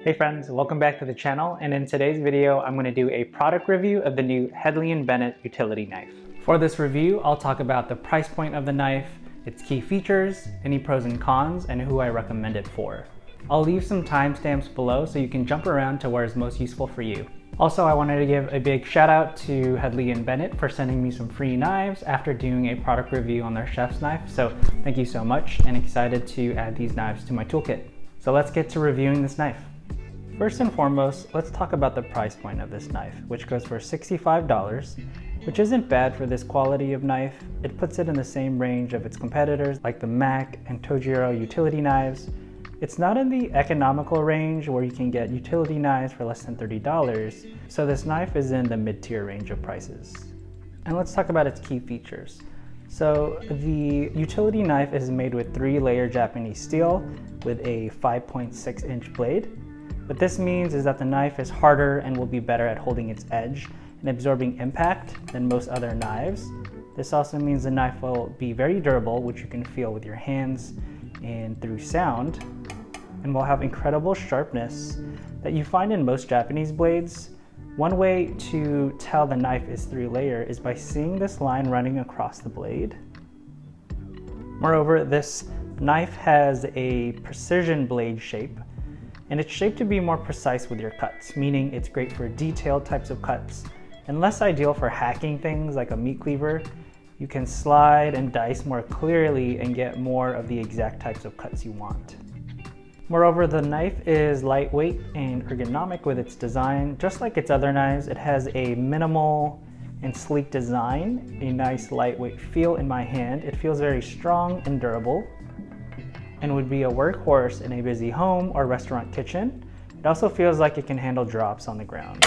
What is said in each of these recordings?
Hey friends, welcome back to the channel, and in today's video I'm going to do a product review of the new Hedley Bennett utility knife. For this review, I'll talk about the price point of the knife, its key features, any pros and cons, and who I recommend it for. I'll leave some timestamps below so you can jump around to where is most useful for you. Also, I wanted to give a big shout out to Hedley Bennett for sending me some free knives after doing a product review on their chef's knife, so thank you so much, and excited to add these knives to my toolkit. So let's get to reviewing this knife. First and foremost, let's talk about the price point of this knife, which goes for $65, which isn't bad for this quality of knife. It puts it in the same range of its competitors like the Mac and Tojiro utility knives. It's not in the economical range where you can get utility knives for less than $30, so this knife is in the mid-tier range of prices. And let's talk about its key features. So the utility knife is made with 3-layer Japanese steel with a 5.6-inch blade. What this means is that the knife is harder and will be better at holding its edge and absorbing impact than most other knives. This also means the knife will be very durable, which you can feel with your hands and through sound, and will have incredible sharpness that you find in most Japanese blades. One way to tell the knife is 3-layer is by seeing this line running across the blade. Moreover, this knife has a precision blade shape, and it's shaped to be more precise with your cuts, meaning it's great for detailed types of cuts and less ideal for hacking things like a meat cleaver. You can slide and dice more clearly and get more of the exact types of cuts you want. Moreover, the knife is lightweight and ergonomic with its design. Just like its other knives, it has a minimal and sleek design, a nice lightweight feel in my hand. It feels very strong and durable, and would be a workhorse in a busy home or restaurant kitchen. It also feels like it can handle drops on the ground.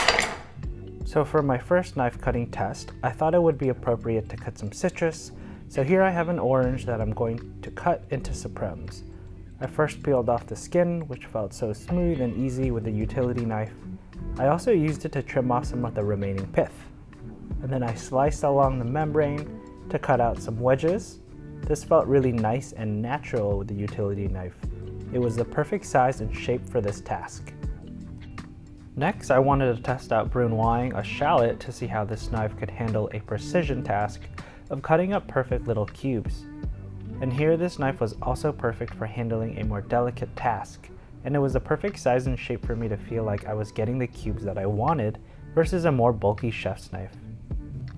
So for my first knife cutting test, I thought it would be appropriate to cut some citrus. So here I have an orange that I'm going to cut into supremes. I first peeled off the skin, which felt so smooth and easy with the utility knife. I also used it to trim off some of the remaining pith. And then I sliced along the membrane to cut out some wedges. This felt really nice and natural with the utility knife. It was the perfect size and shape for this task. Next, I wanted to test out brunoiing a shallot to see how this knife could handle a precision task of cutting up perfect little cubes. And here this knife was also perfect for handling a more delicate task, and it was the perfect size and shape for me to feel like I was getting the cubes that I wanted versus a more bulky chef's knife.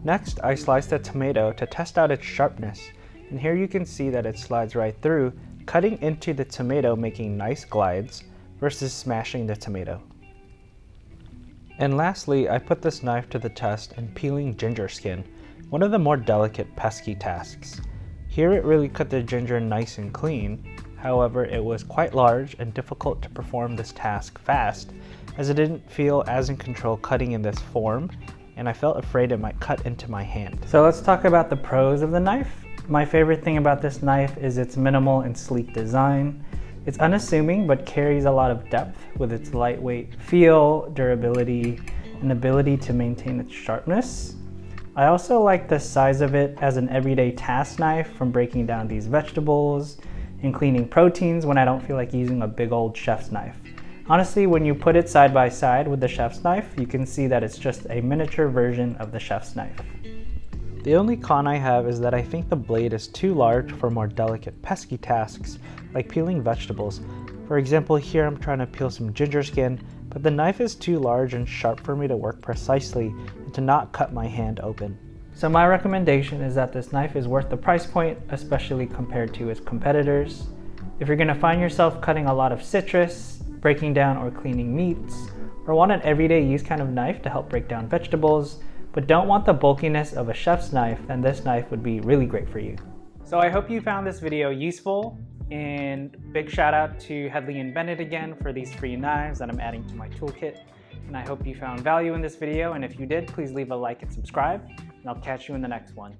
Next, I sliced a tomato to test out its sharpness. And here you can see that it slides right through, cutting into the tomato, making nice glides versus smashing the tomato. And lastly, I put this knife to the test in peeling ginger skin, one of the more delicate, pesky tasks. Here it really cut the ginger nice and clean. However, it was quite large and difficult to perform this task fast, as it didn't feel as in control cutting in this form, and I felt afraid it might cut into my hand. So let's talk about the pros of the knife. My favorite thing about this knife is its minimal and sleek design. It's unassuming but carries a lot of depth with its lightweight feel, durability, and ability to maintain its sharpness. I also like the size of it as an everyday task knife, from breaking down these vegetables and cleaning proteins when I don't feel like using a big old chef's knife. Honestly, when you put it side by side with the chef's knife, you can see that it's just a miniature version of the chef's knife. The only con I have is that I think the blade is too large for more delicate, pesky tasks like peeling vegetables. For example, here I'm trying to peel some ginger skin, but the knife is too large and sharp for me to work precisely and to not cut my hand open. So my recommendation is that this knife is worth the price point, especially compared to its competitors. If you're going to find yourself cutting a lot of citrus, breaking down or cleaning meats, or want an everyday use kind of knife to help break down vegetables, but don't want the bulkiness of a chef's knife, then this knife would be really great for you. So I hope you found this video useful, and big shout out to Hedley Bennett again for these free knives that I'm adding to my toolkit. And I hope you found value in this video, and if you did, please leave a like and subscribe, and I'll catch you in the next one.